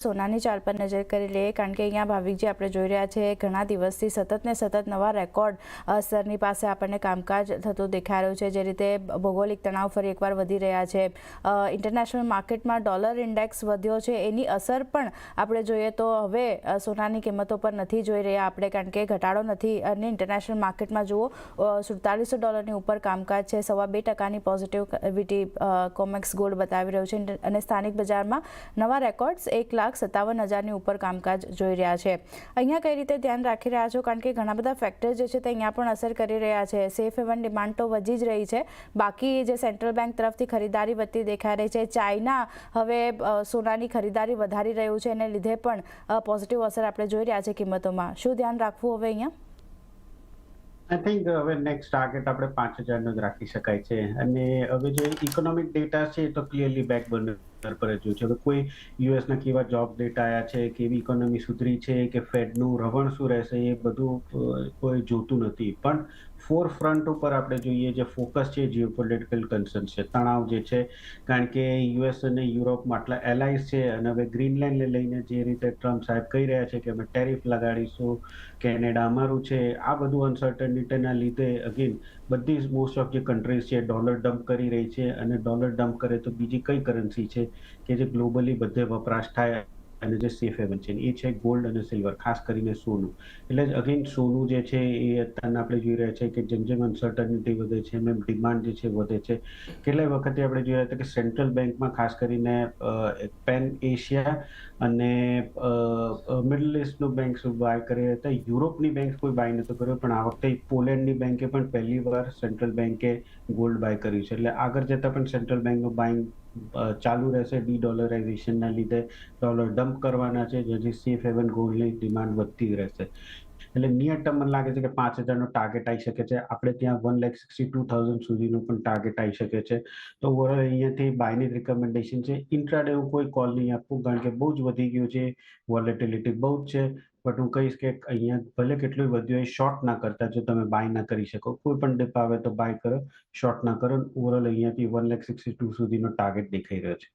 સોનાની ચાલ પર નજર કરી લઈએ કારણ કે અહીંયા ભાવિકજી આપણે જોઈ રહ્યા છે ઘણા દિવસથી સતત ને સતત નવા રેકોર્ડ સ્તરની પાસે આપણને કામકાજ થતું દેખાઈ રહ્યું છે જે રીતે ભૌગોલિક તણાવ ફરી એકવાર વધી રહ્યા છે ઇન્ટરનેશનલ માર્કેટમાં ડોલર ઇન્ડેક્સ વધ્યો છે એની અસર પણ આપણે જોઈએ તો હવે સોનાની કિંમતો પર નથી જોઈ રહ્યા આપણે કારણ કે ઘટાડો નથી અને ઇન્ટરનેશનલ માર્કેટમાં જુઓ $4700 ઉપર કામકાજ છે 2.2% પોઝિટિવિટી કોમેક્સ ગોલ્ડ બતાવી રહ્યું છે અને સ્થાનિક બજારમાં નવા રેકોર્ડ્સ 1,57,000 ઉપર કામકાજ જોઈ રહ્યા છે અહીંયા કઈ રીતે ધ્યાન રાખી રહ્યા છો કારણ કે ઘણા બધા ફેક્ટર જે છે તે અહીંયા પણ અસર કરી રહ્યા છે સેફ હેવન ડિમાન્ડ તો વધી જ રહી છે બાકી જે સેન્ટ્રલ બેંક તરફથી ખરીદારી વધતી દેખાઈ રહી છે ચાઇના હવે સોનાની ખરીદારી વધારી રહ્યું છે એને લીધે પણ પોઝિટિવ અસર આપણે જોઈ રહ્યા છે કિંમતોમાં શું ધ્યાન રાખવું હવે અહીંયા આઈ થિંક હવે નેક્સ્ટ ટાર્ગેટ આપણે 5,000 જ રાખી શકાય છે અને હવે જે ઇકોનોમિક ડેટા છે તો ક્લિયરલી બેક બર્નર પર જ છે હવે કોઈ યુએસના કેવા જોબ ડેટા આવ્યા છે કેવી ઇકોનોમી સુધરી છે કે ફેડનું રવણ શું રહેશે એ બધું કોઈ જોતું નથી પણ ફોર ફ્રન્ટ ઉપર આપણે જોઈએ જે ફોકસ છે જીઓપોલિટિકલ કન્સર્ન છે તણાવ જે છે કારણ કે યુએસ અને યુરોપમાં આટલા એલાઇઝ છે અને હવે ગ્રીનલેન્ડને લઈને જે રીતે ટ્રમ્પ સાહેબ કહી રહ્યા છે કે અમે ટેરિફ લગાડીશું કેનેડા અમારું છે આ બધું અનસર્ટનિટીના લીધે અગેન બધી જ મોસ્ટ ઓફ જે કન્ટ્રીઝ છે ડોલર ડમ્પ કરી રહી છે અને ડોલર ડમ્પ કરે તો બીજી કઈ કરન્સી છે કે જે ગ્લોબલી બધે વપરાશ થાય અને જે સેફ હેવન છે એ છે ગોલ્ડ અને સિલ્વર ખાસ કરીને સોનું એટલે અગેન સોનું જે છે એ અત્યારે આપણે જોઈ રહ્યા છે કે જેમ જેમ અનસર્ટનિટી વધે છે એમ ડિમાન્ડ જે છે વધે છે કેટલાય વખતે આપણે જોઈ રહ્યા હતા કે સેન્ટ્રલ બેંકમાં ખાસ કરીને પેન એશિયા અને મિડલ ઇસ્ટનું બેંક બાય કરી રહ્યા હતા યુરોપની બેંક કોઈ બાય નતો કર્યો પણ આ વખતે પોલેન્ડની બેંકે પણ પહેલી વાર સેન્ટ્રલ બેંકે ગોલ્ડ બાય કર્યું છે એટલે આગળ જતા પણ સેન્ટ્રલ બેંકનું બાઇંગ ચાલુ રહેશે ડી ડોલરાઇઝેશનના લીધે ડોલર ડમ્પ કરવાના છે જેથી સેફ હેવન ગોલ્ડની ડિમાન્ડ વધતી રહેશે એટલે નિયર ટર્મ મને લાગે છે કે 5,000નો ટાર્ગેટ આવી શકે છે આપણે ત્યાં 1,62,000 સુધીનો પણ ટાર્ગેટ આવી શકે છે તો ઓવરઓલ અહીંયાથી બાયની રિકમેન્ડેશન છે ઇન્ટ્રાડે હું કોઈ કોલ નહીં આપું કારણ કે બહુ જ વધી ગયું છે વોલેટિલિટી બહુ જ છે બટ હું કહીશ કે અહીંયા ભલે કેટલું વધ્યું હોય શોર્ટ ના કરતા જો તમે બાય ના કરી શકો કોઈ પણ ડિપ આવે તો બાય કરો શોર્ટ ના કરો ઓવરઓલ અહીંયાથી 1,62,000 સુધીનો ટાર્ગેટ દેખાઈ રહ્યો છે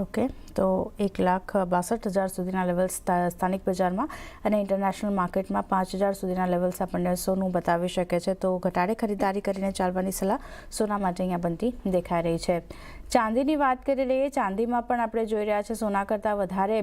ઓકે તો 1,62,000 સુધીના લેવલ્સ સ્થાનિક બજારમાં અને ઇન્ટરનેશનલ માર્કેટમાં 5,000 સુધીના લેવલ્સ આપણને સોનું બતાવી શકે છે તો ઘટાડે ખરીદારી કરીને ચાલવાની સલાહ સોના માટે અહીંયા બનતી દેખાઈ રહી છે ચાંદીની વાત કરી લઈએ ચાંદીમાં પણ આપણે જોઈ રહ્યા છે સોના કરતાં વધારે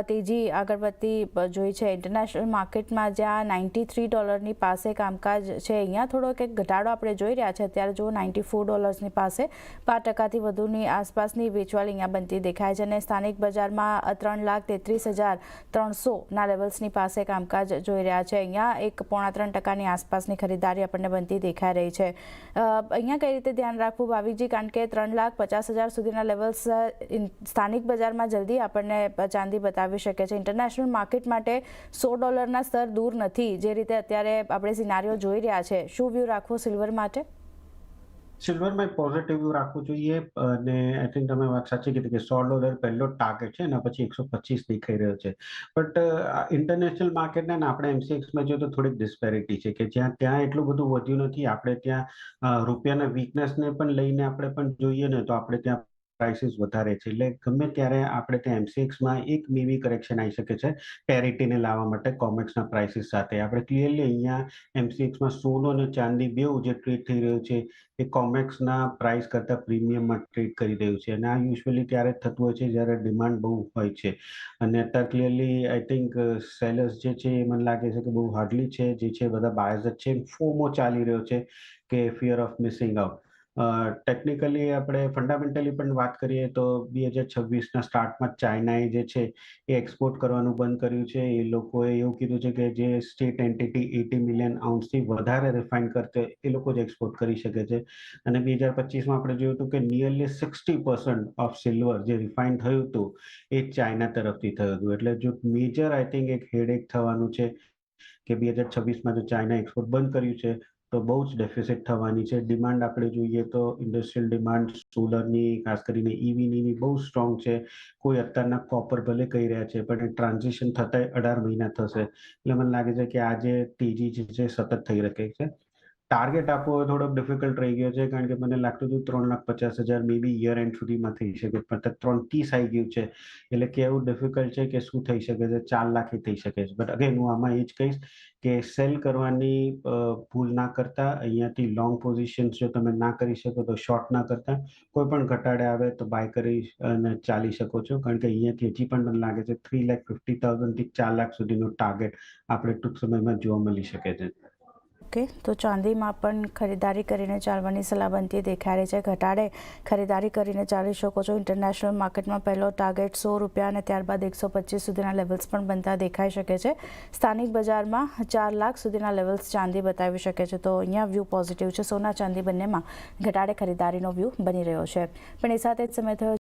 તેજી આગળ વધતી જોઈ છે ઇન્ટરનેશનલ માર્કેટમાં જ્યાં $93 પાસે કામકાજ છે અહીંયા થોડો કંઈક ઘટાડો આપણે જોઈ રહ્યા છે અત્યારે જો $94 પાસે 5% વધુની આસપાસની વેચવાલી અહીંયા બનતી દેખાય છે અને સ્થાનિક બજારમાં 3,33,300ના લેવલ્સની પાસે કામકાજ જોઈ રહ્યા છે અહીંયા 1.3% આસપાસની ખરીદારી આપણને બનતી દેખાઈ રહી છે અહીંયા કઈ રીતે ધ્યાન રાખવું ભાવિકજી કારણ કે 3,50,000 સુધીના લેવલ્સ સ્થાનિક બજારમાં જલ્દી આપણને ચાંદી બતાવી શકે છે ઇન્ટરનેશનલ માર્કેટ માટે $100ના સ્તર દૂર નથી જે રીતે અત્યારે આપણે સિનારીઓ જોઈ રહ્યા છે શું વ્યૂ રાખવો સિલ્વર માટે સિલ્વરમાં પોઝિટિવ રાખવું જોઈએ અને આઈ થિંક તમે વાત સાચી કીધી કે $100 પહેલો ટાર્ગેટ છે એના પછી 125 દેખાઈ રહ્યો છે બટ ઇન્ટરનેશનલ માર્કેટને આપણે એમસીએક્સમાં જોઈએ તો થોડીક ડિસ્પેરિટી છે કે જ્યાં ત્યાં એટલું બધું વધ્યું નથી આપણે ત્યાં રૂપિયાના વીકનેસને પણ લઈને આપણે પણ જોઈએ ને તો આપણે ત્યાં પ્રાઇસીસ વધારે છે એટલે ગમે ત્યારે આપણે ત્યાં એમસીએક્સમાં એક મેવી કરેક્શન આવી શકે છે પેરિટીને લાવવા માટે કોમેક્સના પ્રાઇસીસ સાથે આપણે ક્લિયરલી અહીંયા એમસીએક્સમાં સોનું અને ચાંદી બેઉ જે ટ્રેડ થઈ રહ્યું છે એ કોમેક્સના પ્રાઇસ કરતાં પ્રીમિયમમાં ટ્રેડ કરી રહ્યું છે અને આ યુઝ્યુઅલી ત્યારે થતું હોય છે જ્યારે ડિમાન્ડ બહુ હોય છે અને અત્યારે ક્લિયરલી આઈ થિંક સેલર્સ જે છે એ મને લાગે છે કે બહુ હાર્ડલી છે જે છે બધા બાયર્સ જ છે ફોમો ચાલી રહ્યો છે કે fear of missing out technically આપણે ફંડામેન્ટલી પણ વાત કરીએ તો 2026ના સ્ટાર્ટમાં ચાઇનાએ જે છે એ એક્સપોર્ટ કરવાનું બંધ કર્યું છે એ લોકોએ એવું કીધું છે કે જે સ્ટેટ એન્ટિટી 80 મિલિયન આઉન્સથી વધારે રિફાઇન કરતે એ લોકો જ એક્સપોર્ટ કરી શકે છે અને 2025માં આપણે જોયું હતું કે નિયરલી 60% ઓફ સિલ્વર જે રિફાઇન થયું હતું એ ચાઇના તરફથી થયું હતું એટલે જો મેજર આઈ થિંક એક હેડેક થવાનું છે કે 2026માં જો ચાઇના એક્સપોર્ટ બંધ કર્યું છે તો બહુ જ ડેફિસિટ થવાની છે ડિમાન્ડ આપણે જોઈએ તો ઇન્ડસ્ટ્રીયલ ડિમાન્ડ સોલરની ખાસ કરીને ઈવીની બહુ સ્ટ્રોંગ છે કોઈ અત્યારના કોપર ભલે કહી રહ્યા છે પણ એ ટ્રાન્ઝિશન થતા 18 મહિના થશે એટલે મને લાગે છે કે આજે તેજી જે છે સતત થઈ શકે છે ટાર્ગેટ આપવો થોડોક ડિફિકલ્ટ રહી ગયો છે, કારણ કે મને લાગતું હતું 3,50,000 મે બી યર એન્ડ સુધીમાં થઈ શકે, પણ 3,30,000 આવી ગયું છે, એટલે કેવું ડિફિકલ્ટ છે કે શું થઈ શકે છે, 4 લાખ થઈ શકે છે. બટ અગેન હું આમાં એ જ કહીશ કે સેલ કરવાની ભૂલ ના કરતા, અહીંયાથી લોંગ પોઝિશન્સ જો તમે ના કરી શકો તો શોર્ટ ના કરતા, કોઈ પણ ઘટાડે આવે તો બાય કરી અને ચાલી શકો છો, કારણ કે અહીંયાથી હજી પણ મને લાગે છે 3,50,000 થી 4 લાખ સુધીનો ટાર્ગેટ આપણે ટૂંક સમયમાં જોવા મળી શકે છે. ઓકે, તો ચાંદીમાં પણ ખરીદારી કરીને ચાલવાની સલાહ બનતી દેખાઈ રહી છે. ઘટાડે ખરીદારી કરીને ચાલી શકો છો. ઇન્ટરનેશનલ માર્કેટમાં પહેલો ટાર્ગેટ ₹100 અને ત્યારબાદ 125 સુધીના લેવલ્સ પણ બનતા દેખાઈ શકે છે. સ્થાનિક બજારમાં 4 લાખ સુધીના લેવલ્સ ચાંદી બતાવી શકે છે, તો અહીંયા વ્યૂ પોઝિટિવ છે. સોના ચાંદી બંનેમાં ઘટાડે ખરીદારીનો વ્યૂ બની રહ્યો છે. પણ એ સાથે જ સમય થયો